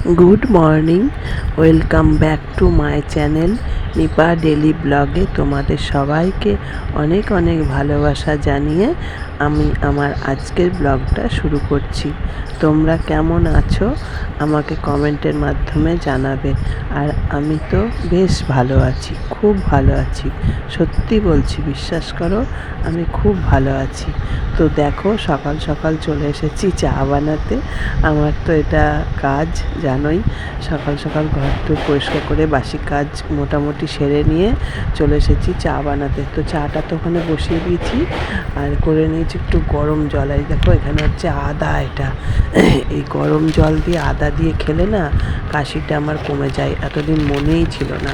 Good morning, welcome back to my channel Nipa daily ব্লগে তোমাদের সবাইকে অনেক অনেক ভালোবাসা জানিয়ে আমি আমার আজকের ব্লগটা শুরু করছি। তোমরা কেমন আছো আমাকে কমেন্টের মাধ্যমে জানাবে। আর আমি তো বেশ ভালো আছি, খুব ভালো আছি, সত্যি বলছি, বিশ্বাস করো আমি খুব ভালো আছি। তো দেখো সকাল সকাল চলে এসেছি চা বানাতে। আমার তো এটা কাজ, জানোই। সকাল সকাল ঘর দর পরিষ্কার করে বাসি কাজ মোটামুটি সেরে নিয়ে চলে এসেছি চা বানাতে। তো চাটা তো ওখানে বসিয়ে দিয়েছি আর করে নিয়েছি একটু গরম জল। এই দেখো এখানে হচ্ছে আদা, এটা এই গরম জল দিয়ে আদা দিয়ে খেলে না কাশিটা আমার কমে যায়। এতদিন মনেই ছিল না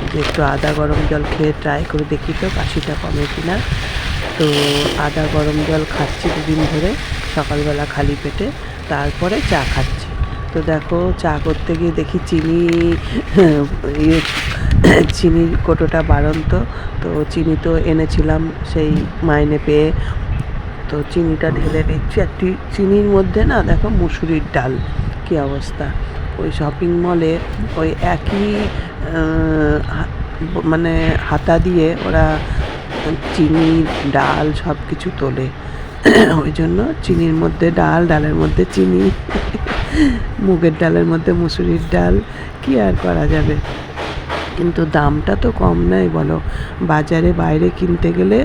যে একটু আদা গরম জল খেয়ে ট্রাই করে দেখি তো কাশিটা কমে কিনা। তো আদা গরম জল খাচ্ছি দুদিন ধরে সকালবেলা খালি পেটে, তারপরে চা খাচ্ছি। তো দেখো চা করতে গিয়ে দেখি চিনির কোটোটা বাড়ন্ত। তো চিনি তো এনেছিলাম সেই মাইনে পেয়ে, তো চিনিটা ঢেলে দিচ্ছি। আর চিনির মধ্যে না দেখো মুসুরির ডাল, কী অবস্থা! ওই শপিং মলে ওই একই মানে হাতা দিয়ে ওরা চিনি ডাল সব কিছু তোলে, ওই জন্য চিনির মধ্যে ডাল, ডালের মধ্যে চিনি, মুগের ডালের মধ্যে মুসুরির ডাল, কি আর করা যাবে। কিন্তু দামটা তো কম নয় বলো। বাজারে বাইরে কিনতে গেলে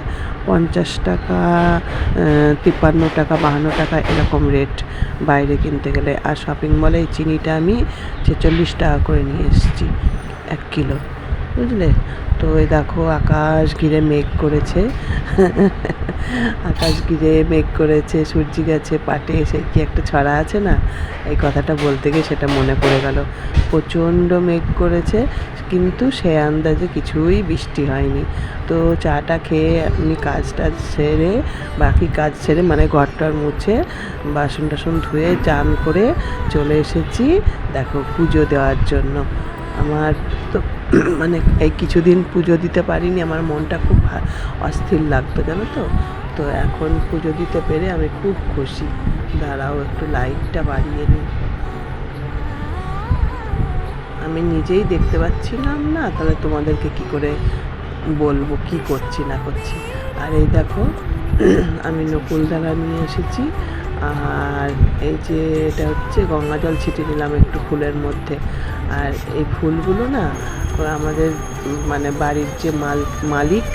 50 টাকা, 53 টাকা, 52 টাকা এরকম রেট বাইরে কিনতে গেলে। আর শপিং মলে এই চিনিটা আমি 46 টাকা করে নিয়ে এসেছি 1 কিলো, বুঝলে। তো এই দেখো আকাশ ঘিরে মেঘ করেছে, আকাশ ঘিরে মেঘ করেছে, সূর্য গেছে পাটে, সে কি একটা ছড়া আছে না, এই কথাটা বলতে গিয়ে সেটা মনে পড়ে গেল। প্রচণ্ড মেঘ করেছে কিন্তু সে আন্দাজে কিছুই বৃষ্টি হয়নি। তো চাটা খেয়ে আমি কাজটা সেরে, বাকি কাজ সেরে মানে ঘরটার মুছে বাসন টাসন ধুয়ে চান করে চলে এসেছি দেখো পুজো দেওয়ার জন্য। আমার তো মানে এই কিছুদিন পুজো দিতে পারিনি, আমার মনটা খুব অস্থির লাগতো, জানো তো। তো এখন পুজো দিতে পেরে আমি খুব খুশি। দাঁড়াও একটু লাইটটা বাড়িয়ে নিই, আমি নিজেই দেখতে পাচ্ছিলাম না, তাহলে তোমাদেরকে কি করে বলবো কি করছি না করছি। আর এই দেখো আমি নকুলদানা নিয়ে এসেছি, আর এই যে এটা হচ্ছে গঙ্গা জল ছিটিয়ে নিলাম একটু ফুলের মধ্যে। আর এই ফুলগুলো না আমাদের মানে বাড়ির যে মালিক,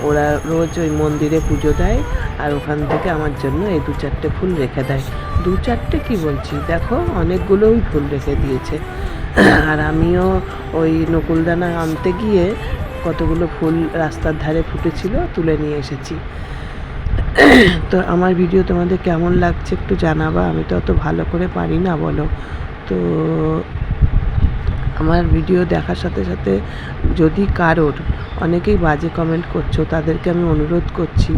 ওরা রোজ ওই মন্দিরে পুজো দেয় আর ওখান থেকে আমার জন্য এই 2-4টে ফুল রেখে দেয়। 2-4টে কি বলছি, দেখো অনেকগুলোই ফুল রেখে দিয়েছে। আর আমিও ওই নকুলদানা আনতে গিয়ে কতগুলো ফুল রাস্তার ধারে ফুটেছিল তুলে নিয়ে এসেছি। তো আমার ভিডিও তোমাদের কেমন লাগছে একটু জানাবা, আমি তো অত ভালো করে পারি না বলো। তো আমার ভিডিও দেখার সাথে সাথে যদি কারোর, অনেকেই বাজে কমেন্ট করছো, তাদেরকে আমি অনুরোধ করছি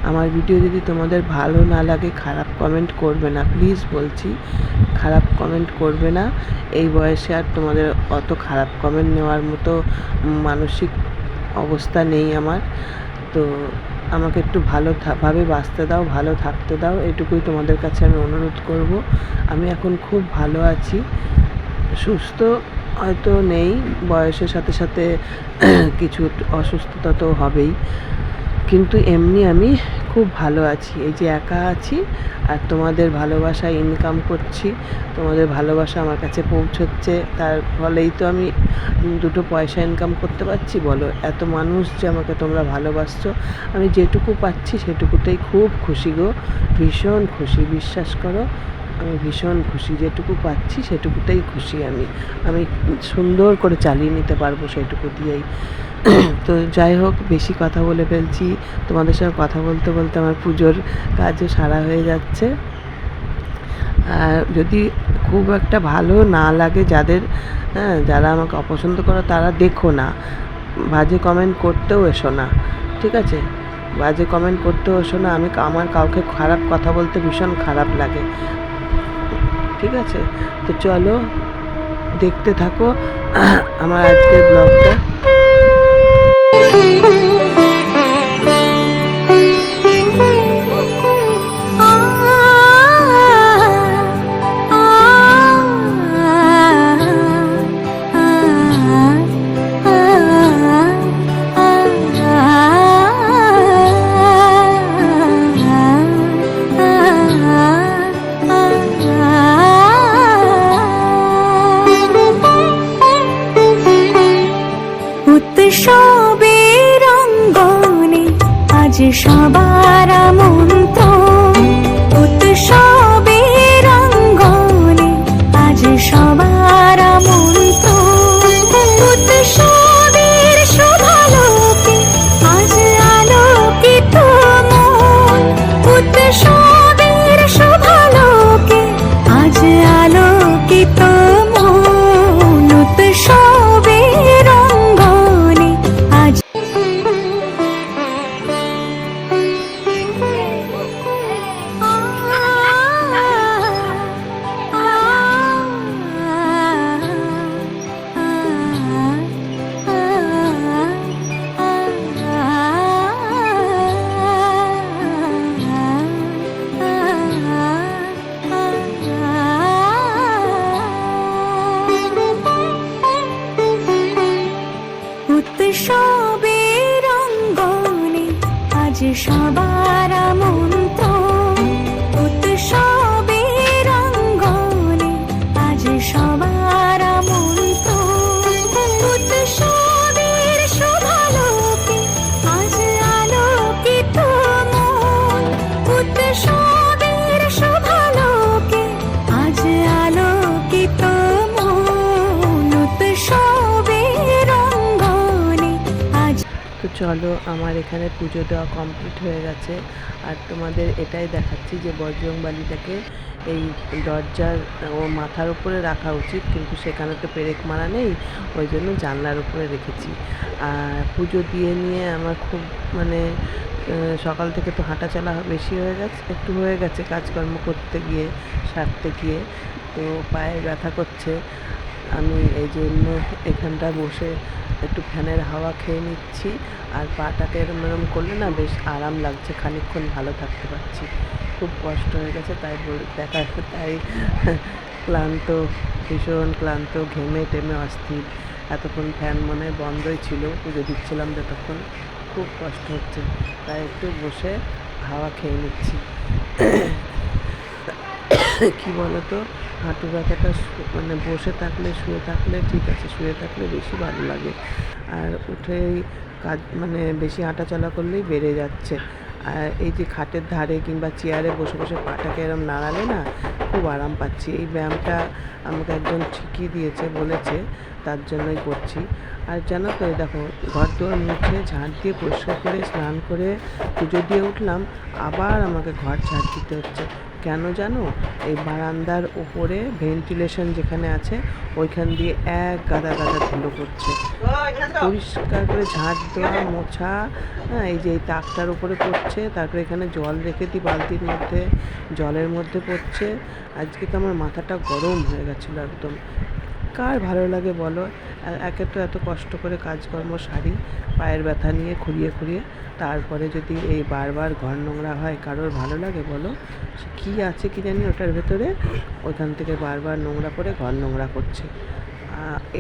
আমার ভিডিও যদি তোমাদের ভালো না লাগে খারাপ কমেন্ট করবে না, প্লিজ বলছি, খারাপ কমেন্ট করবে না। এই বয়সে আর তোমাদের অত খারাপ কমেন্ট নেওয়ার মতো মানসিক অবস্থা নেই আমার। তো আমাকে একটু ভালোভাবে বাঁচতে দাও, ভালো থাকতে দাও, এটুকুই তোমাদের কাছে আমি অনুরোধ করব। আমি এখন খুব ভালো আছি, সুস্থ হয়তো নেই, বয়সের সাথে সাথে কিছু অসুস্থতা তো হবেই, কিন্তু এমনি আমি খুব ভালো আছি। এই যে একা আছি আর তোমাদের ভালোবাসা ইনকাম করছি, তোমাদের ভালোবাসা আমার কাছে পৌঁছচ্ছে, তার ফলেই তো আমি 2 পয়সা ইনকাম করতে পারছি বলো। এত মানুষ যে আমাকে তোমরা ভালোবাসছো, আমি যেটুকু পাচ্ছি সেটুকুতেই খুব খুশি গো, ভীষণ খুশি, বিশ্বাস করো আমি ভীষণ খুশি। যেটুকু পাচ্ছি সেটুকুতেই খুশি, আমি সুন্দর করে চালিয়ে নিতে পারবো সেটুকু দিয়েই। তো যাই হোক, বেশি কথা বলে ফেলছি, তোমাদের সঙ্গে কথা বলতে বলতে আমার পুজোর কাজও সারা হয়ে যাচ্ছে। আর যদি খুব একটা ভালো না লাগে যাদের, যারা আমাকে অপছন্দ করো তারা দেখো না, বাজে কমেন্ট করতেও এসো না, ঠিক আছে? বাজে কমেন্ট করতেও এসো না। আমার কাউকে খারাপ কথা বলতে ভীষণ খারাপ লাগে, ঠিক আছে? তো চলো দেখতে থাকো আমার আজকের ব্লগটা। উৎসবের অঙ্গনে আজ সবার আমন্ত্রণ, উৎসবের অঙ্গনে আজ সবার আমন্ত্রণ, উৎসবের শোভালোকে আজ আলোকিত মন, উৎসবের শোভালোকে আজ আলোকিত মন, উৎসবের অঙ্গনে আজ উৎসবের অঙ্গনে আজ সবার আমন্ত্রণ, উৎসবের অঙ্গনে আজ সবার আমন্ত্রণ, উৎসবের শোভালোকে আজ আলোকিত মন, উৎসবের শোভালোকে আজ আলোকিত মন, উৎসবের অঙ্গনে আজ। তো চলো, আমার এখানে পুজো দেওয়া কমপ্লিট হয়ে গেছে। আর তোমাদের এটাই দেখাচ্ছি যে বজরংবলীটাকে এই দরজার ও মাথার উপরে রাখা উচিত, কিন্তু সেখানে তো পেরেক মারা নেই, ওই জন্য জানলার উপরে রেখেছি। আর পুজো দিয়ে নিয়ে আমার খুব মানে সকাল থেকে তো হাঁটা চলা বেশি হয়ে গেছে কাজকর্ম করতে গিয়ে, সারতে গিয়ে, তো পায়ে ব্যথা করছে। আমি এই জন্য এখানটা বসে একটু ফ্যানের হাওয়া খেয়ে নিচ্ছি, আর পাটাকে এরম এরম করলে না বেশ আরাম লাগছে, খানিকক্ষণ ভালো থাকতে পারছি। খুব কষ্ট হয়ে গেছে, তাই তাই ক্লান্ত, ভীষণ ক্লান্ত, ঘেমে টেমে অস্থির। এতক্ষণ ফ্যান মনে হয় বন্ধই ছিল, পুজো দিচ্ছিলাম যতক্ষণ, খুব কষ্ট হচ্ছে, তাই একটু বসে হাওয়া খেয়ে নিচ্ছি। কি বলতো, হাঁটু ব্যথাটা মানে বসে থাকলে, শুয়ে থাকলে ঠিক আছে, শুয়ে থাকলে বেশি ভালো লাগে, আর উঠেই কাজ মানে বেশি হাঁটাচলা করলেই বেড়ে যাচ্ছে। আর এই যে খাটের ধারে কিংবা চেয়ারে বসে বসে পাটাকে এরম নাড়ালে না খুব আরাম পাচ্ছি। এই ব্যায়ামটা আমাকে একজন শিখিয়ে দিয়েছে, বলেছে, তার জন্যই করছি। আর জানো তো, দেখো, ঘর দুয়ার মুছে ঝাঁট দিয়ে পরিষ্কার করে স্নান করে পুজো দিয়ে উঠলাম, আবার আমাকে ঘর ঝাঁট দিতে হচ্ছে। কেন জানো? এই বারান্দার উপরে ভেন্টিলেশন যেখানে আছে ওইখান দিয়ে এক গাদা গাদা ধুলো পড়ছে। পরিষ্কার করে ঝাঁট দেওয়া, মোছা, হ্যাঁ, এই যে এই তাকটার উপরে পড়ছে, তারপরে এখানে জল রেখে দিই বালতির মধ্যে, জলের মধ্যে পড়ছে। আজকে তো আমার মাথাটা গরম হয়ে গেছিলো একদম। কার ভালো লাগে বলো? একে তো এত কষ্ট করে কাজকর্ম সারি, পায়ের ব্যথা নিয়ে খুঁড়িয়ে খুঁড়িয়ে, তারপরে যদি এই বারবার ঘর নোংরা হয়, কারোর ভালো লাগে বলো? কী আছে কি জানি ওটার ভেতরে, ওখান থেকে বারবার নোংরা করে ঘর নোংরা করছে।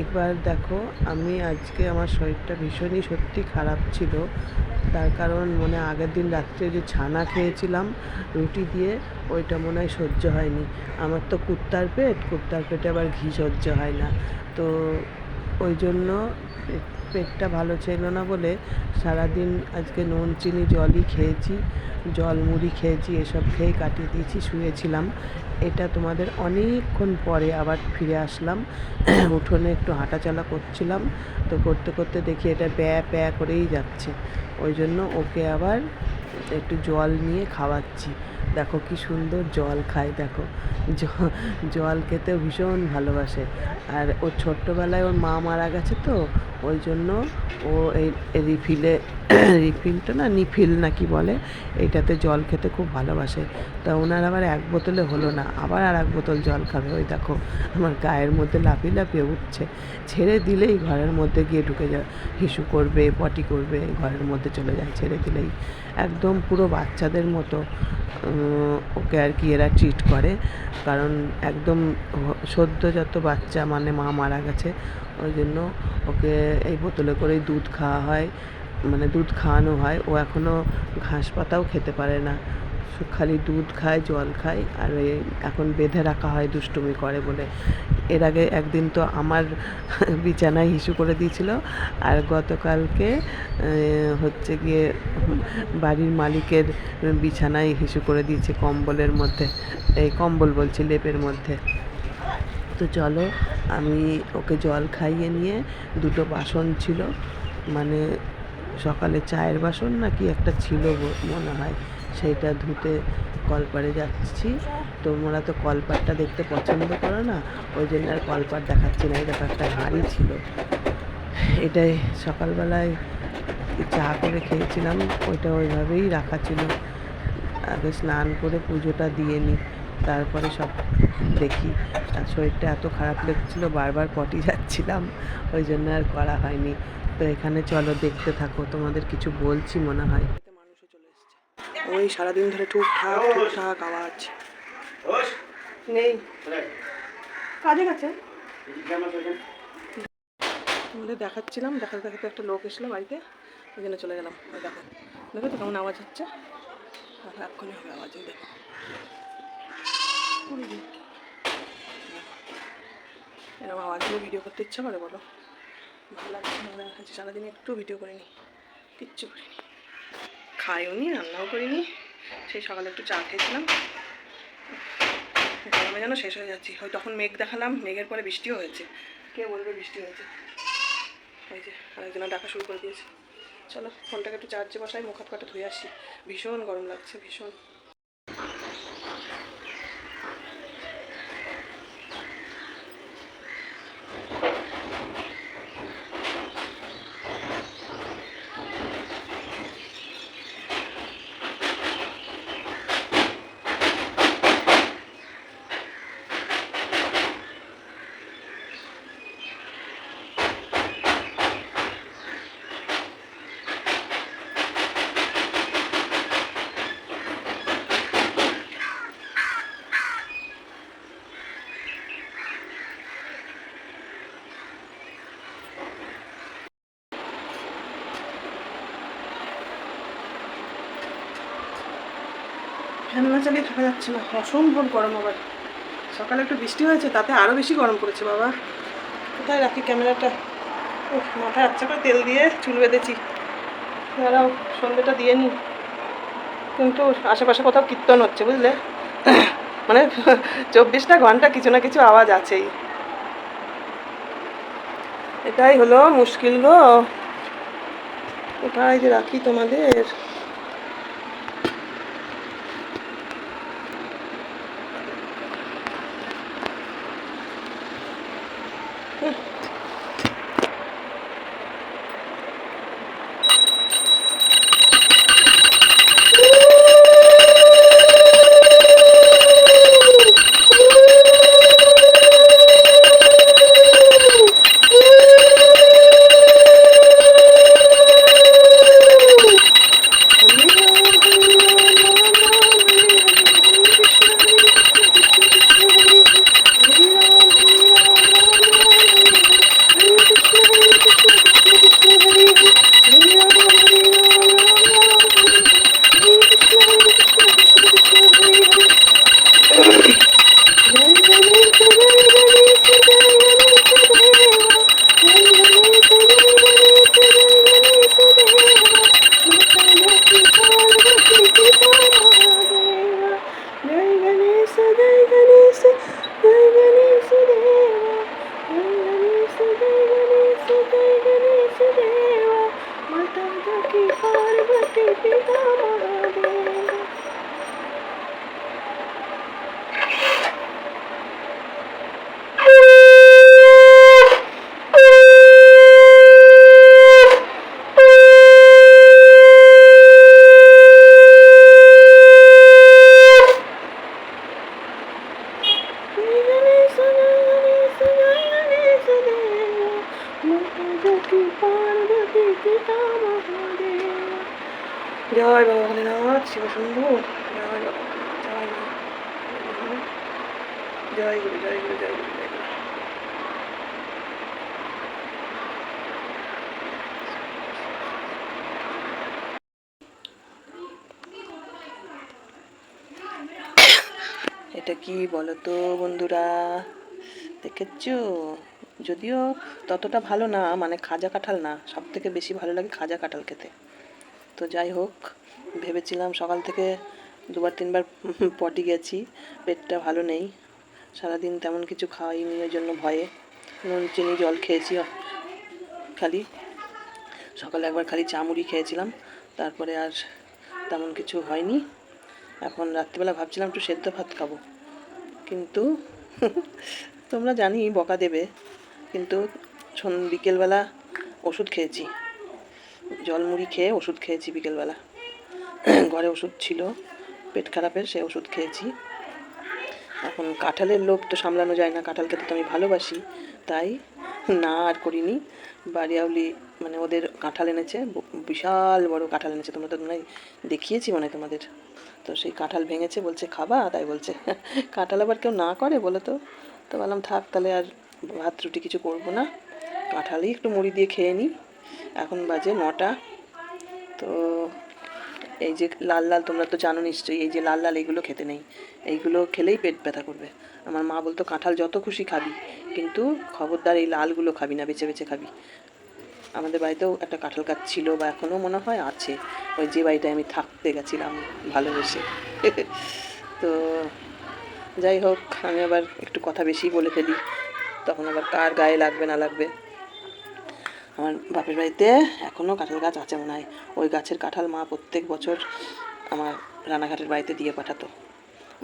একবার দেখো, আমি আজকে আমার শরীরটা ভীষণই সত্যি খারাপ ছিল, তার কারণ মনে আগের দিন রাত্রে যে ছানা খেয়েছিলাম রুটি দিয়ে, ওইটা মনে হয় সহ্য হয়নি। আমার তো কুত্তার পেটে আবার ঘি সহ্য হয় না, তো ওই জন্য পেটটা ভালো ছিল না বলে সারাদিন আজকে নুন চিনি জলই খেয়েছি, জল মুড়ি খেয়েছি, এসব খেয়েই কাটিয়ে দিয়েছি, শুয়েছিলাম। এটা তোমাদের অনেকক্ষণ পরে আবার ফিরে আসলাম, উঠোনে একটু হাঁটাচলা করছিলাম, তো করতে করতে দেখি এটা প্যা প্যা করেই যাচ্ছে, ওই জন্য ওকে আবার একটু জল নিয়ে খাওয়াচ্ছি। দেখো কি সুন্দর জল খায়, দেখো জল খেতে ভীষণ ভালোবাসে। আর ওর ছোট্টবেলায় ওর মা মারা গেছে, তো ওই জন্য ও এই রিফিলটা না, নিফিল না কি বলে, এইটাতে জল খেতে খুব ভালোবাসে। তা ওনার আবার এক বোতলে হলো না, আবার আর এক বোতল জল খাবে। ওই দেখো আমার গায়ের মধ্যে লাফিয়ে লাফিয়ে উঠছে, ছেড়ে দিলেই ঘরের মধ্যে গিয়ে ঢুকে যায়, হিসু করবে, পটি করবে, ঘরের মধ্যে চলে যায় ছেড়ে দিলেই। একদম পুরো বাচ্চাদের মতো ওকে আর কি এরা ট্রিট করে, কারণ একদম সদ্যোজাত বাচ্চা, মানে মা মারা গেছে, ওই জন্য ওকে এই বোতলে করেই দুধ খাওয়া হয়, মানে দুধ খাওয়ানো হয়। ও এখনও ঘাস পাতাও খেতে পারে না, খালি দুধ খায়, জল খায়, আর এখন বেঁধে রাখা হয় দুষ্টুমি করে বলে। এর আগে একদিন তো আমার বিছানায় হিসু করে দিয়েছিল, আর গতকালকে হচ্ছে গিয়ে বাড়ির মালিকের বিছানায় হিসু করে দিয়েছে কম্বলের মধ্যে, এই কম্বল বলছি, লেপের মধ্যে। তো চলো আমি ওকে জল খাইয়ে নিয়ে, দুটো বাসন ছিল, মানে সকালে চায়ের বাসন নাকি একটা ছিল মনে হয়, সেইটা ধুতে কলপাড়ে যাচ্ছি। তোমরা তো কলপাড়টা দেখতে পছন্দ করো না, ওই জন্য আর কলপাড় দেখাচ্ছি না। এই দেখো একটা হাঁড়ি ছিল, এটাই সকালবেলায় চা করে খেয়েছিলাম, ওইটা ওইভাবেই রাখা ছিল। আগে স্নান করে পুজোটা দিয়ে নিই, তারপরে সব দেখি। আর শরীরটা এত খারাপ লাগছিলো, বারবার পটি যাচ্ছিলাম, ওই জন্য আর করা হয়নি। তো এখানে চলো দেখতে থাকো, তোমাদের কিছু বলছি মনে হয়। মানুষও চলে এসছে, ওই সারাদিন ধরে টুকটাক টুকটাক আওয়াজ নেই, কাজে গেছে। তোমাদের দেখাচ্ছিলাম, দেখাতে দেখাতে একটা লোক এসলো বাড়িতে, ওই জন্য চলে গেলাম। ওই দেখো, দেখো তো কেমন আওয়াজ হচ্ছে, এক্ষুনি হবে আওয়াজ। ওই দেখো, এরকম আওয়াজ দিয়ে ভিডিও করতে ইচ্ছা করে বলো? ভালো লাগছে না, দেখাচ্ছি। সারাদিন একটু ভিডিও করিনি, কিচ্ছু করিনি, খাইও নি, রান্নাও করিনি। সেই সকালে একটু চা খেয়েছিলাম, গরমে যেন শেষ হয়ে যাচ্ছি। হয় তখন মেঘ দেখালাম, মেঘের পরে বৃষ্টিও হয়েছে, কে বলবে বৃষ্টি হয়েছে। এই যে আরেকজনের ডাকা শুরু করে দিয়েছে। চলো ফোনটাকে একটু চার্জে বসাই, মুখ হাত কাটা ধুয়ে আসি, ভীষণ গরম লাগছে, ভীষণ। ফ্যান না চালিয়ে থাকা যাচ্ছে না, অসম্ভব গরম। আবার সকালে একটু বৃষ্টি হয়েছে, তাতে আরও বেশি গরম পড়েছে। বাবা কোথায় রাখি ক্যামেরাটা? ও মাথায় আচ্ছা করে তেল দিয়ে চুল বেঁধেছি, দাঁড়াও সন্ধ্যেটা দিয়ে নিই। কিন্তু আশেপাশে কোথাও কীর্তন হচ্ছে, বুঝলে, মানে 24টা ঘন্টা কিছু না কিছু আওয়াজ আছেই। এটাই হলো মুশকিল গো, কোথায় যে রাখি তোমাদের। জয় বাবা ভোলেনাথ, শিব শম্ভু, জয় বাবা, জয় মা, জয় গুরু, জয় গুরু, জয় গুরু, জয় গুরু। এটা কি বলো তো বন্ধুরা, দেখেছো? যদিও ততটা ভালো না, মানে খাজা কাঁঠাল না, সব থেকে বেশি ভালো লাগে খাজা কাঁঠাল খেতে। তো যাই হোক, ভেবেছিলাম সকাল থেকে দুবার তিনবার পটি গেছি, পেটটা ভালো নেই, সারাদিন তেমন কিছু খাওয়াইনি, ওই জন্য ভয়ে নুন চিনি জল খেয়েছি খালি, সকালে একবার খালি চা মুড়ি খেয়েছিলাম, তারপরে আর তেমন কিছু হয়নি। এখন রাত্রিবেলা ভাবছিলাম একটু সেদ্ধ ভাত খাবো, কিন্তু তোমরা জানি বকা দেবে, কিন্তু বিকেলবেলা ওষুধ খেয়েছি, জল মুড়ি খেয়ে ওষুধ খেয়েছি বিকেলবেলা। ঘরে ওষুধ ছিল পেট খারাপের, সে ওষুধ খেয়েছি। এখন কাঁঠালের লোভ তো সামলানো যায় না, কাঁঠাল খেতে তো আমি ভালোবাসি, তাই না আর করিনি। বাড়িয়াউলি মানে ওদের কাঁঠাল এনেছে, বিশাল বড় কাঁঠাল এনেছে, তোমরা তো মনে দেখিয়েছি মনে তোমাদের। তো সেই কাঁঠাল ভেঙেছে, বলছে খাবা, তাই বলছে। কাঁঠাল আবার কেউ না করে বলো তো? তো বললাম থাক তাহলে, আর ভাত রুটি কিছু করবো না, কাঁঠালই একটু মুড়ি দিয়ে খেয়ে নিই। এখন বাজে 9টা। তো এই যে লাল লাল, তোমরা তো জানো নিশ্চয়ই, এই যে লাল লাল এইগুলো খেতে নেই, এইগুলো খেলেই পেট ব্যথা করবে। আমার মা বলতো কাঁঠাল যত খুশি খাবি, কিন্তু খবরদার এই লালগুলো খাবি না, বেছে বেছে খাবি। আমাদের বাড়িতেও একটা কাঁঠাল গাছ ছিল, বা এখনও মনে হয় আছে, ওই যে বাড়িটায় আমি থাকতে গেছিলাম ভালোবেসে। তো যাই হোক, আমি আবার একটু কথা বেশি বলে ফেলি, তখন আবার কার গায়ে লাগবে না লাগবে। আমার বাপের বাড়িতে এখনও কাঁঠাল গাছ আছে মনে হয়, ওই গাছের কাঁঠাল মা প্রত্যেক বছর আমার রানাঘাটের বাড়িতে দিয়ে পাঠাতো,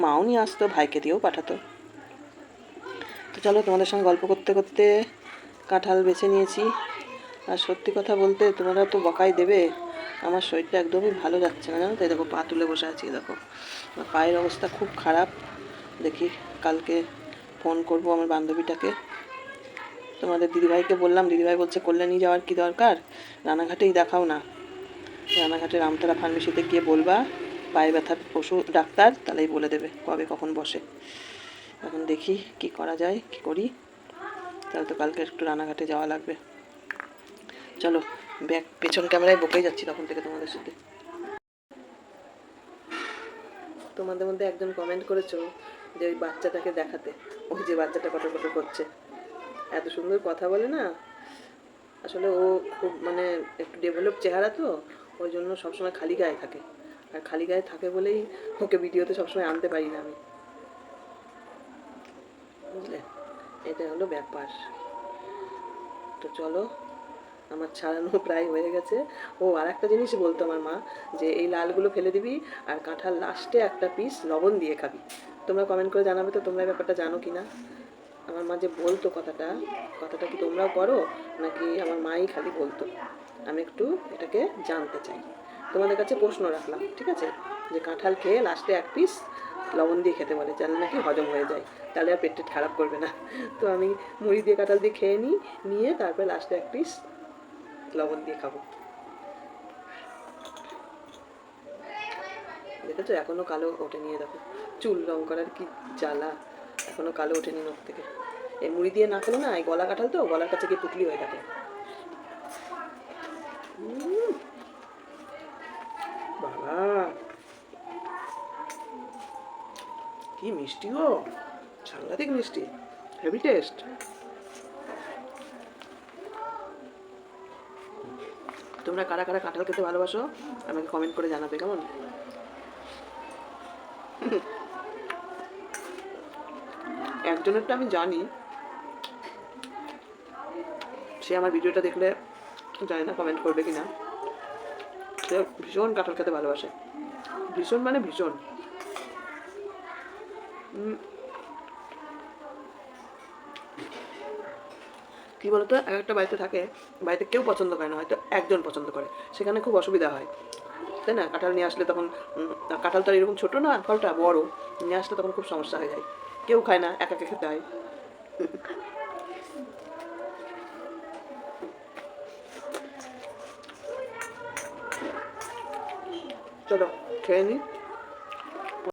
মাও নিয়ে আসতো, ভাইকে দিয়েও পাঠাতো। তো চলো, তোমাদের সঙ্গে গল্প করতে করতে কাঁঠাল বেছে নিয়েছি। আর সত্যি কথা বলতে, তোমরা তো বকাই দেবে, আমার শরীরটা একদমই ভালো যাচ্ছে না, জানো তো? দেখো পা তুলে বসে আছি, দেখো আমার পায়ের অবস্থা খুব খারাপ। দেখি কালকে ফোন করব আমার বান্ধবীটাকে। তোমাদের দিদিভাইকে বললাম, দিদিভাই বলছে কল্যাণী যাওয়ার কি দরকার, রানাঘাটেই দেখাও না। রানাঘাটের আমতলা ফার্মেসিতে গিয়ে বলবা পায়ে ব্যথার পশু ডাক্তার, তাহলেই বলে দেবে কবে কখন বসে। এখন দেখি কি করা যায়, কি করি। তাহলে তো কালকে একটু রানাঘাটে যাওয়া লাগবে। চলো, ব্যাক পেছন ক্যামেরায় বকেই যাচ্ছি তখন থেকে তোমাদের সাথে। তোমাদের মধ্যে একজন কমেন্ট করেছো যে ওই বাচ্চাটাকে দেখাতে, ওই যে বাচ্চাটা কটর কটর করছে, এত সুন্দর কথা বলে না। আসলে ও খুব মানে একটু ডেভেলপ চেহারা, তো ওই জন্য সবসময় খালি গায়ে থাকে, আর খালি গায়ে থাকে বলেই ওকে ভিডিওতে সবসময় আনতে পারি না আমি, বুঝলে? এটা হলো ব্যাপার। তো চলো, আমার ছাড়ানো প্রায় হয়ে গেছে। ও আর একটা জিনিস বলতো আমার মা, যে এই লালগুলো ফেলে দিবি আর কাঁঠাল লাস্টে একটা পিস লবণ দিয়ে খাবি। তোমরা কমেন্ট করে জানাবে তো তোমরা ব্যাপারটা জানো কি না। আমার মা যে বলতো কথাটা, কথাটা কি তোমরাও করো নাকি আমার মাই খালি বলতো? আমি একটু এটাকে জানতে চাই, তোমাদের কাছে প্রশ্ন রাখলাম, ঠিক আছে? যে কাঁঠাল খেয়ে লাস্টে এক পিস লবণ দিয়ে খেতে বলে, জানলে নাকি হজম হয়ে যায়, তাহলে আর পেট খারাপ করবে না। তো আমি মুড়ি দিয়ে কাঁঠাল দিয়ে খেয়ে নিয়ে তারপরে লাস্টে এক পিস লবণ দিয়ে খাবো। দেখেছো এখনো কালো ওঠেনি, দেখো চুল রং করার কি জ্বালা, এখনো কালো ওঠেনি নখ থেকে। এই মুড়ি দিয়ে না খেলে না, এই গলা কাঁঠাল তো গলার কাছে গিয়ে পুতলি হয়ে থাকে। বাবা কি মিষ্টি গো, সাংঘাতিক মিষ্টি, হেভি টেস্ট। তোমরা কারা কারা কাঁঠাল খেতে ভালোবাসো আমাকে কমেন্ট করে জানাবে, কেমন? একজনেরটা আমি জানি, সে আমার ভিডিওটা দেখলে জানি না কমেন্ট করবে কিনা, সে ভীষণ কাঁঠাল খেতে ভালোবাসে, ভীষণ মানে ভীষণ। কি বলতো, এক একটা বাড়িতে থাকে, বাড়িতে কেউ পছন্দ করে না, হয়তো একজন পছন্দ করে, সেখানে খুব অসুবিধা হয়, তাই না? কাঁঠাল নিয়ে আসলে তখন, কাঁঠাল তো আর এরকম ছোটো না, ফলটা বড়, নিয়ে আসলে তখন খুব সমস্যা হয়ে যায়, কেউ খায় না, একা একা খেতে হয়। চলো খেয়ে নিই।